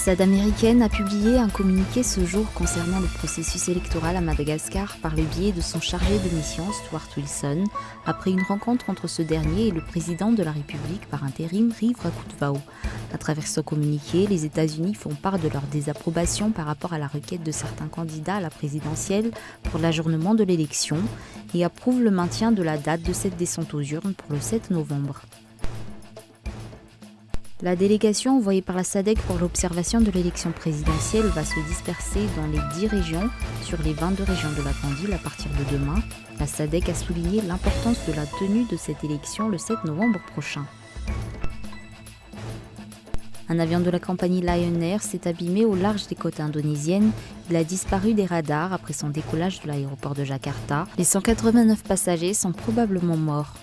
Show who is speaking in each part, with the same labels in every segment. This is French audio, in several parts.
Speaker 1: L'ambassade américaine a publié un communiqué ce jour concernant le processus électoral à Madagascar par le biais de son chargé de mission Stuart Wilson, après une rencontre entre ce dernier et le président de la République par intérim Riv Rakutvao. À travers ce communiqué, les États-Unis font part de leur désapprobation par rapport à la requête de certains candidats à la présidentielle pour l'ajournement de l'élection et approuvent le maintien de la date de cette descente aux urnes pour le 7 novembre. La délégation envoyée par la SADC pour l'observation de l'élection présidentielle va se disperser dans les 10 régions sur les 22 régions de la Grande Île à partir de demain. La SADC a souligné l'importance de la tenue de cette élection le 7 novembre prochain. Un avion de la compagnie Lion Air s'est abîmé au large des côtes indonésiennes. Il a disparu des radars après son décollage de l'aéroport de Jakarta. Les 189 passagers sont probablement morts.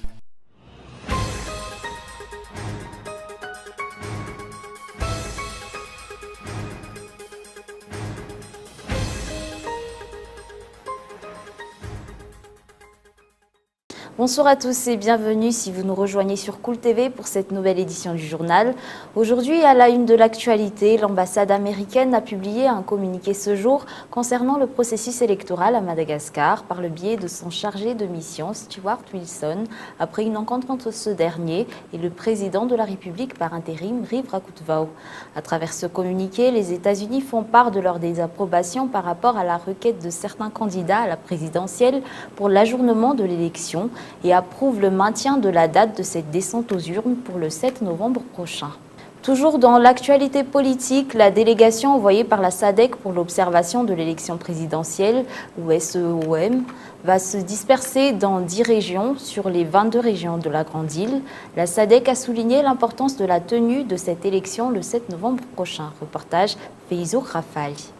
Speaker 1: Bonsoir à tous et bienvenue si vous nous rejoignez sur Cool TV pour cette nouvelle édition du journal. Aujourd'hui, à la une de l'actualité, l'ambassade américaine a publié un communiqué ce jour concernant le processus électoral à Madagascar par le biais de son chargé de mission Stuart Wilson, après une rencontre entre ce dernier et le président de la République par intérim Riv Rakutvao. À travers ce communiqué, les États-Unis font part de leur désapprobation par rapport à la requête de certains candidats à la présidentielle pour l'ajournement de l'élection et approuve le maintien de la date de cette descente aux urnes pour le 7 novembre prochain. Toujours dans l'actualité politique, la délégation envoyée par la SADC pour l'observation de l'élection présidentielle, ou SEOM, va se disperser dans 10 régions sur les 22 régions de la Grande Île. La SADC a souligné l'importance de la tenue de cette élection le 7 novembre prochain. Reportage Feizo Rafali.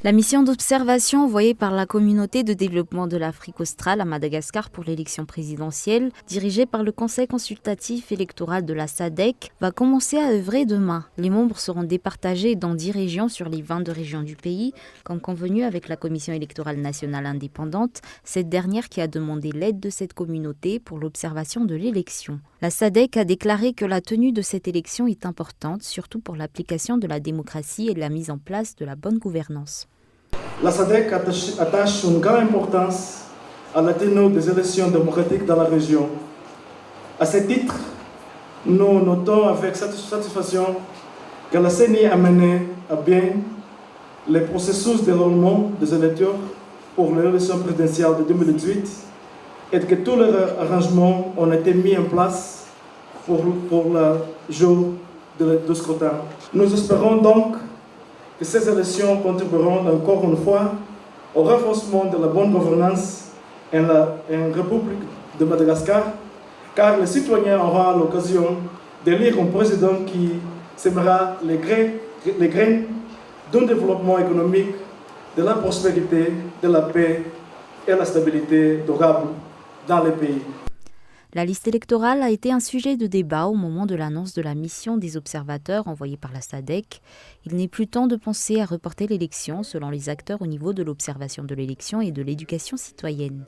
Speaker 1: La mission d'observation envoyée par la communauté de développement de l'Afrique australe à Madagascar pour l'élection présidentielle, dirigée par le Conseil consultatif électoral de la SADC, va commencer à œuvrer demain. Les membres seront départagés dans 10 régions sur les 22 régions du pays, comme convenu avec la Commission électorale nationale indépendante, cette dernière qui a demandé l'aide de cette communauté pour l'observation de l'élection. La SADC a déclaré que la tenue de cette élection est importante, surtout pour l'application de la démocratie et la mise en place de la bonne gouvernance.
Speaker 2: La SADC attache une grande importance à la tenue des élections démocratiques dans la région. À ce titre, nous notons avec satisfaction que la CENI a mené à bien le processus de déroulement des électeurs pour l'élection présidentielle de 2018 et que tous les arrangements ont été mis en place pour le jour du scrutin. Nous espérons donc que ces élections contribueront encore une fois au renforcement de la bonne gouvernance en République de Madagascar, car les citoyens auront l'occasion d'élire un président qui sèmera les graines d'un développement économique, de la prospérité, de la paix et la stabilité durable dans le pays.
Speaker 1: La liste électorale a été un sujet de débat au moment de l'annonce de la mission des observateurs envoyés par la SADC. Il n'est plus temps de penser à reporter l'élection, selon les acteurs au niveau de l'observation de l'élection et de l'éducation citoyenne.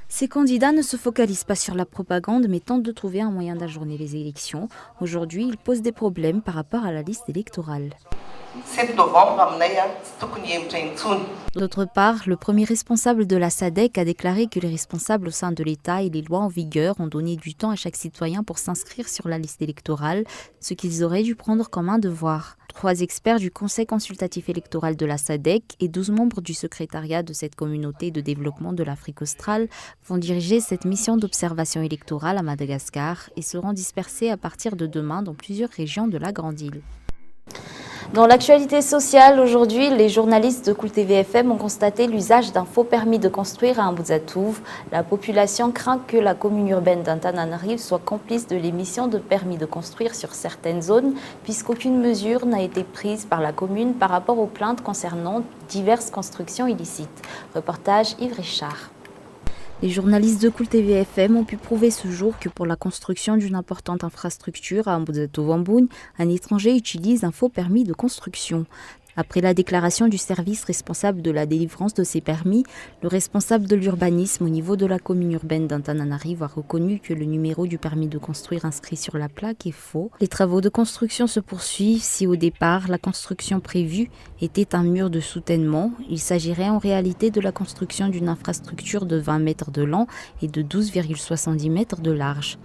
Speaker 1: Ces candidats ne se focalisent pas sur la propagande, mais tentent de trouver un moyen d'ajourner les élections. Aujourd'hui, ils posent des problèmes par rapport à la liste électorale. D'autre part, le premier responsable de la SADC a déclaré que les responsables au sein de l'État et les lois en vigueur ont donné du temps à chaque citoyen pour s'inscrire sur la liste électorale, ce qu'ils auraient dû prendre comme un devoir. 3 experts du Conseil consultatif électoral de la SADC et 12 membres du secrétariat de cette communauté de développement de l'Afrique australe vont diriger cette mission d'observation électorale à Madagascar et seront dispersés à partir de demain dans plusieurs régions de la Grande Île. Dans l'actualité sociale, aujourd'hui, les journalistes de Cool TV FM ont constaté l'usage d'un faux permis de construire à Ambuzatouv. La population craint que la commune urbaine d'Antananarivo soit complice de l'émission de permis de construire sur certaines zones, puisqu'aucune mesure n'a été prise par la commune par rapport aux plaintes concernant diverses constructions illicites. Reportage Yves Richard. Les journalistes de Cool TV FM ont pu prouver ce jour que pour la construction d'une importante infrastructure à Ambuzatouv, un étranger utilise un faux permis de construction. Après la déclaration du service responsable de la délivrance de ces permis, le responsable de l'urbanisme au niveau de la commune urbaine d'Antananarivo a reconnu que le numéro du permis de construire inscrit sur la plaque est faux. Les travaux de construction se poursuivent si au départ la construction prévue était un mur de soutènement. Il s'agirait en réalité de la construction d'une infrastructure de 20 mètres de long et de 12,70 mètres de large.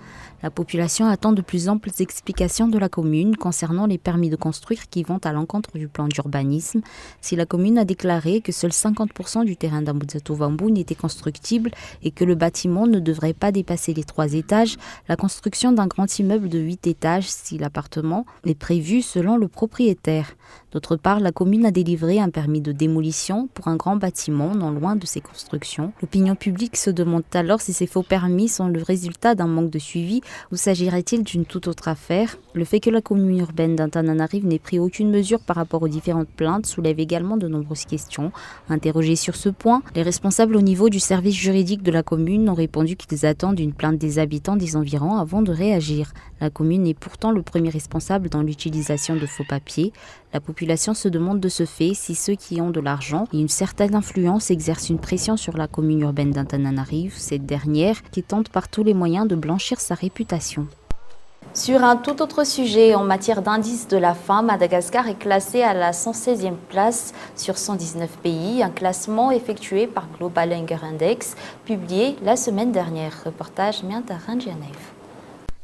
Speaker 1: La population attend de plus amples explications de la commune concernant les permis de construire qui vont à l'encontre du plan d'urbanisme. Si la commune a déclaré que seuls 50% du terrain d'Ambutsato-Vambu n'était constructible et que le bâtiment ne devrait pas dépasser les 3 étages, la construction d'un grand immeuble de 8 étages, si l'appartement est prévu selon le propriétaire. D'autre part, la commune a délivré un permis de démolition pour un grand bâtiment non loin de ces constructions. L'opinion publique se demande alors si ces faux permis sont le résultat d'un manque de suivi ou s'agirait-il d'une toute autre affaire. Le fait que la commune urbaine d'Antananarivo n'ait pris aucune mesure par rapport aux différentes plaintes soulève également de nombreuses questions. Interrogés sur ce point, les responsables au niveau du service juridique de la commune ont répondu qu'ils attendent une plainte des habitants des environs avant de réagir. La commune est pourtant le premier responsable dans l'utilisation de faux papiers. La population se demande de ce fait si ceux qui ont de l'argent et une certaine influence exercent une pression sur la commune urbaine d'Antananarivo, cette dernière qui tente par tous les moyens de blanchir sa réputation. Sur un tout autre sujet, en matière d'indice de la faim, Madagascar est classé à la 116e place sur 119 pays, un classement effectué par Global Hunger Index, publié la semaine dernière. Reportage Miantaranjanev.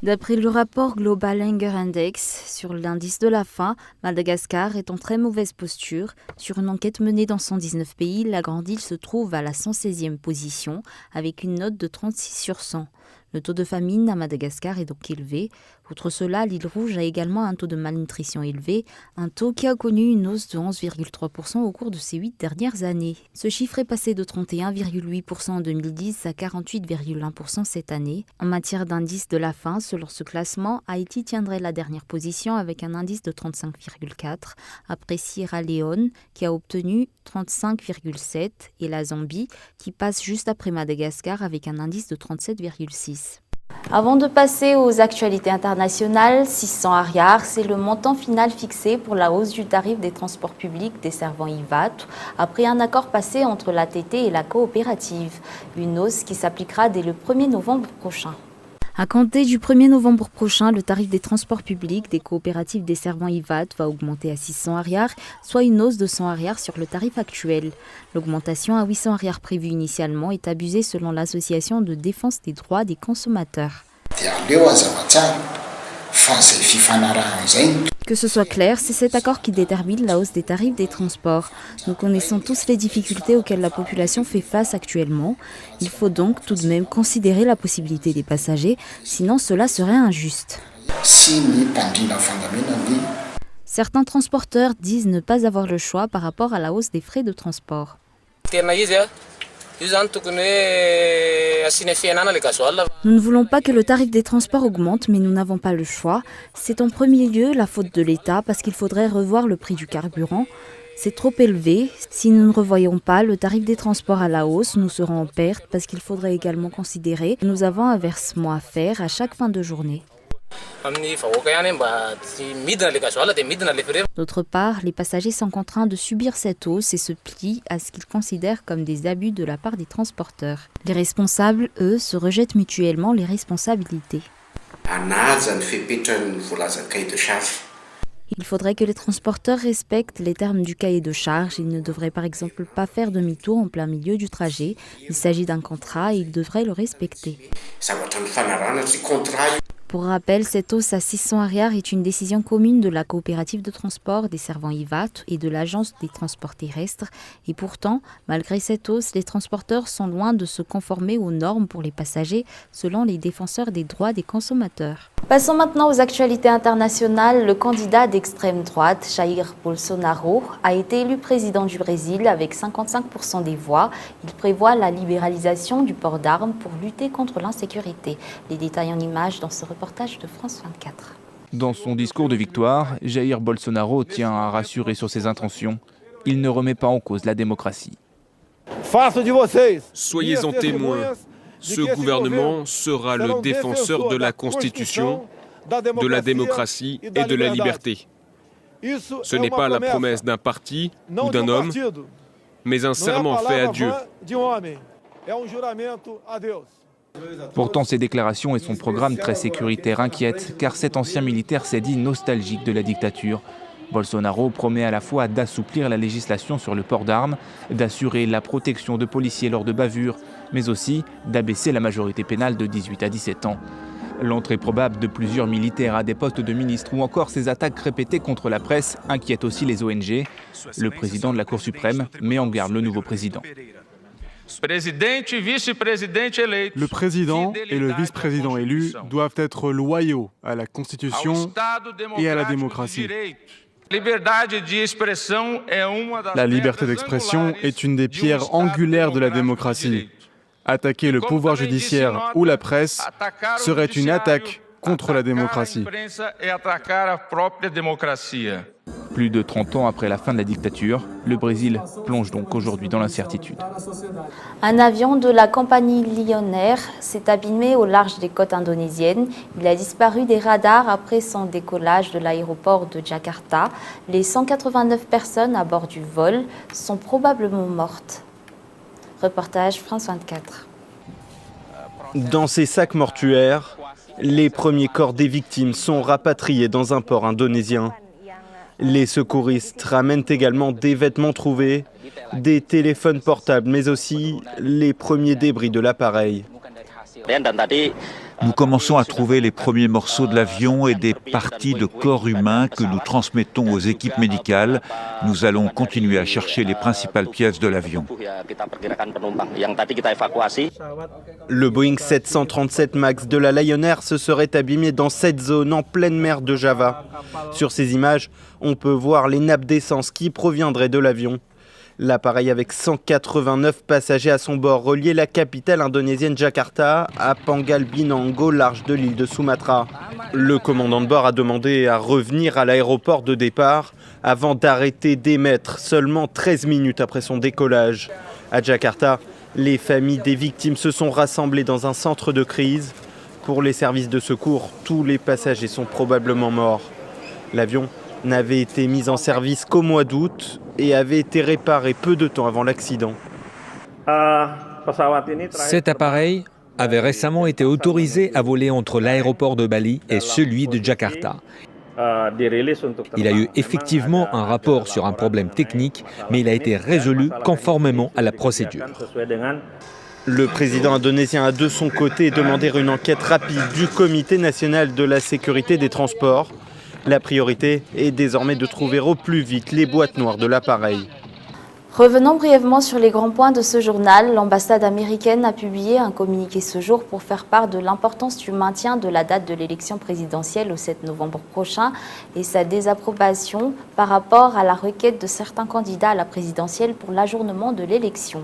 Speaker 1: D'après le rapport Global Hunger Index sur l'indice de la faim, Madagascar est en très mauvaise posture. Sur une enquête menée dans 119 pays, la grande île se trouve à la 116e position avec une note de 36 sur 100. Le taux de famine à Madagascar est donc élevé. Outre cela, l'île Rouge a également un taux de malnutrition élevé, un taux qui a connu une hausse de 11,3% au cours de ces 8 dernières années. Ce chiffre est passé de 31,8% en 2010 à 48,1% cette année. En matière d'indice de la faim, selon ce classement, Haïti tiendrait la dernière position avec un indice de 35,4, après Sierra Leone qui a obtenu 35,7 et la Zambie qui passe juste après Madagascar avec un indice de 37,6. Avant de passer aux actualités internationales, 600 ariars, c'est le montant final fixé pour la hausse du tarif des transports publics desservant Ivato, après un accord passé entre l'ATT et la coopérative. Une hausse qui s'appliquera dès le 1er novembre prochain. À compter du 1er novembre prochain, le tarif des transports publics des coopératives desservant Ivato va augmenter à 600 ariars, soit une hausse de 100 ariars sur le tarif actuel. L'augmentation à 800 ariars prévue initialement est abusée selon l'Association de défense des droits des consommateurs. Que ce soit clair, c'est cet accord qui détermine la hausse des tarifs des transports. Nous connaissons tous les difficultés auxquelles la population fait face actuellement. Il faut donc tout de même considérer la possibilité des passagers, sinon cela serait injuste. Certains transporteurs disent ne pas avoir le choix par rapport à la hausse des frais de transport. Nous ne voulons pas que le tarif des transports augmente, mais nous n'avons pas le choix. C'est en premier lieu la faute de l'État parce qu'il faudrait revoir le prix du carburant. C'est trop élevé. Si nous ne revoyons pas le tarif des transports à la hausse, nous serons en perte parce qu'il faudrait également considérer que nous avons un versement à faire à chaque fin de journée. D'autre part, les passagers sont contraints de subir cette hausse et se plient à ce qu'ils considèrent comme des abus de la part des transporteurs. Les responsables, eux, se rejettent mutuellement les responsabilités. Il faudrait que les transporteurs respectent les termes du cahier de charges. Ils ne devraient par exemple pas faire demi-tour en plein milieu du trajet. Il s'agit d'un contrat et ils devraient le respecter. Pour rappel, cette hausse à 600 ariars est une décision commune de la coopérative de transport desservant Ivato et de l'agence des transports terrestres. Et pourtant, malgré cette hausse, les transporteurs sont loin de se conformer aux normes pour les passagers, selon les défenseurs des droits des consommateurs. Passons maintenant aux actualités internationales. Le candidat d'extrême droite, Jair Bolsonaro, a été élu président du Brésil avec 55% des voix. Il prévoit la libéralisation du port d'armes pour lutter contre l'insécurité. Les détails en images dans ce reportage de France 24.
Speaker 3: Dans son discours de victoire, Jair Bolsonaro tient à rassurer sur ses intentions. Il ne remet pas en cause la démocratie.
Speaker 4: Soyez-en témoins. Ce gouvernement sera le défenseur de la Constitution, de la démocratie et de la liberté. Ce n'est pas la promesse d'un parti ou d'un homme, mais un serment fait à Dieu.
Speaker 3: Pourtant, ses déclarations et son programme très sécuritaire inquiètent, car cet ancien militaire s'est dit nostalgique de la dictature. Bolsonaro promet à la fois d'assouplir la législation sur le port d'armes, d'assurer la protection de policiers lors de bavures, mais aussi d'abaisser la majorité pénale de 18 à 17 ans. L'entrée probable de plusieurs militaires à des postes de ministres ou encore ses attaques répétées contre la presse inquiètent aussi les ONG. Le président de la Cour suprême met en garde le nouveau président.
Speaker 5: Le président et le vice-président élus doivent être loyaux à la Constitution et à la démocratie. La liberté d'expression est une des pierres angulaires de la démocratie. Attaquer le pouvoir judiciaire ou la presse serait une attaque contre la démocratie.
Speaker 3: Plus de 30 ans après la fin de la dictature, le Brésil plonge donc aujourd'hui dans l'incertitude.
Speaker 1: Un avion de la compagnie Lion Air s'est abîmé au large des côtes indonésiennes. Il a disparu des radars après son décollage de l'aéroport de Jakarta. Les 189 personnes à bord du vol sont probablement mortes. Reportage France 24.
Speaker 6: Dans ces sacs mortuaires, les premiers corps des victimes sont rapatriés dans un port indonésien. Les secouristes ramènent également des vêtements trouvés, des téléphones portables, mais aussi les premiers débris de l'appareil.
Speaker 7: Nous commençons à trouver les premiers morceaux de l'avion et des parties de corps humains que nous transmettons aux équipes médicales. Nous allons continuer à chercher les principales pièces de l'avion.
Speaker 6: Le Boeing 737 MAX de la Lion Air se serait abîmé dans cette zone en pleine mer de Java. Sur ces images, on peut voir les nappes d'essence qui proviendraient de l'avion. L'appareil avec 189 passagers à son bord reliait la capitale indonésienne Jakarta à Pangkal Pinang, au large de l'île de Sumatra. Le commandant de bord a demandé à revenir à l'aéroport de départ avant d'arrêter d'émettre seulement 13 minutes après son décollage. À Jakarta, les familles des victimes se sont rassemblées dans un centre de crise. Pour les services de secours, tous les passagers sont probablement morts. L'avion n'avait été mis en service qu'au mois d'août et avait été réparé peu de temps avant l'accident.
Speaker 8: Cet appareil avait récemment été autorisé à voler entre l'aéroport de Bali et celui de Jakarta. Il a eu effectivement un rapport sur un problème technique, mais il a été résolu conformément à la procédure.
Speaker 6: Le président indonésien a de son côté demandé une enquête rapide du Comité national de la sécurité des transports. La priorité est désormais de trouver au plus vite les boîtes noires de l'appareil.
Speaker 1: Revenons brièvement sur les grands points de ce journal. L'ambassade américaine a publié un communiqué ce jour pour faire part de l'importance du maintien de la date de l'élection présidentielle au 7 novembre prochain et sa désapprobation par rapport à la requête de certains candidats à la présidentielle pour l'ajournement de l'élection.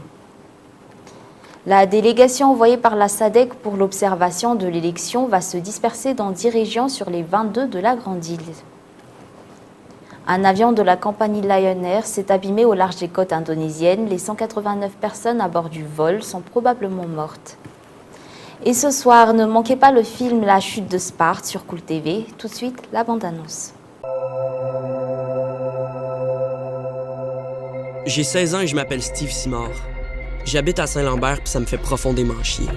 Speaker 1: La délégation envoyée par la SADC pour l'observation de l'élection va se disperser dans 10 régions sur les 22 de la Grande Île. Un avion de la compagnie Lion Air s'est abîmé au large des côtes indonésiennes. Les 189 personnes à bord du vol sont probablement mortes. Et ce soir, ne manquez pas le film La chute de Sparte sur Cool TV. Tout de suite, la bande-annonce.
Speaker 9: J'ai 16 ans et je m'appelle Steve Simard. J'habite à Saint-Lambert puis ça me fait profondément chier.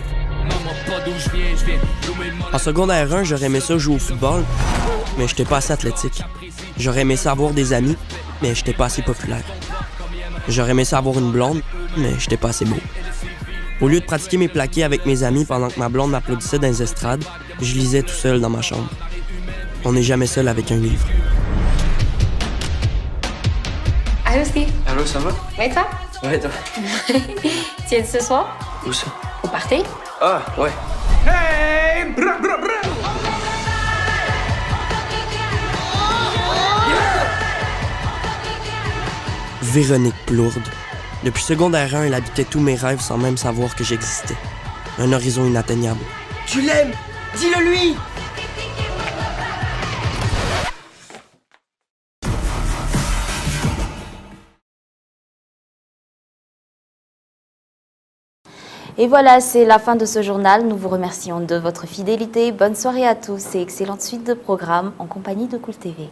Speaker 9: En secondaire 1, j'aurais aimé ça jouer au football, mais j'étais pas assez athlétique. J'aurais aimé ça avoir des amis, mais j'étais pas assez populaire. J'aurais aimé ça avoir une blonde, mais j'étais pas assez beau. Au lieu de pratiquer mes plaqués avec mes amis pendant que ma blonde m'applaudissait dans les estrades, je lisais tout seul dans ma chambre. On n'est jamais seul avec un livre.
Speaker 10: Allô Steve?
Speaker 11: Allô, ça va?
Speaker 10: Ouais, toi?
Speaker 11: Ouais, toi?
Speaker 10: Tu es ce soir?
Speaker 11: Où ça?
Speaker 10: Au party?
Speaker 11: Ah, ouais.
Speaker 10: Hey! Bra, bra, bra!
Speaker 9: Véronique Plourde. Depuis secondaire 1, elle habitait tous mes rêves sans même savoir que j'existais. Un horizon inatteignable.
Speaker 11: Tu l'aimes? Dis-le lui!
Speaker 1: Et voilà, c'est la fin de ce journal. Nous vous remercions de votre fidélité. Bonne soirée à tous et excellente suite de programmes en compagnie de Cool TV.